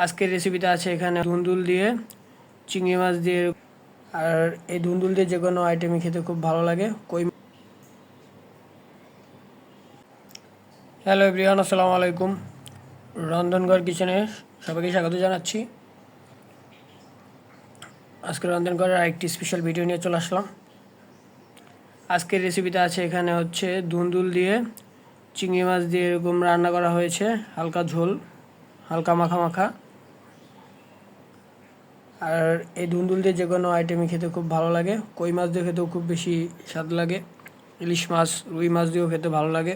আজকের রেসিপিতে আছে এখানে ধুন্দুল দিয়ে চিংড়ি মাছ দিয়ে, আর এই ধুন্দুল দিয়ে যে কোনো আইটেমই খেতে খুব ভালো লাগে। হ্যালো এভরিওয়ান, আসসালামু আলাইকুম। রন্ধনঘর কিচেনে সবাইকে স্বাগত জানাচ্ছি। আজকের রন্ধনঘরের আরেকটি স্পেশাল ভিডিও নিয়ে চলে আসলাম। আজকের রেসিপিতে আছে এখানে হচ্ছে ধুন্দুল দিয়ে চিংড়ি মাছ দিয়ে এরকম রান্না করা হয়েছে, হালকা ঝোল, হালকা মাখা মাখা। আর এই ধুন্দুল দিয়ে যে কোনো আইটেমই খেতে খুব ভালো লাগে। কই মাছ দিয়ে খেতেও খুব বেশি স্বাদ লাগে, ইলিশ মাছ, রুই মাছ দিয়েও খেতে ভালো লাগে।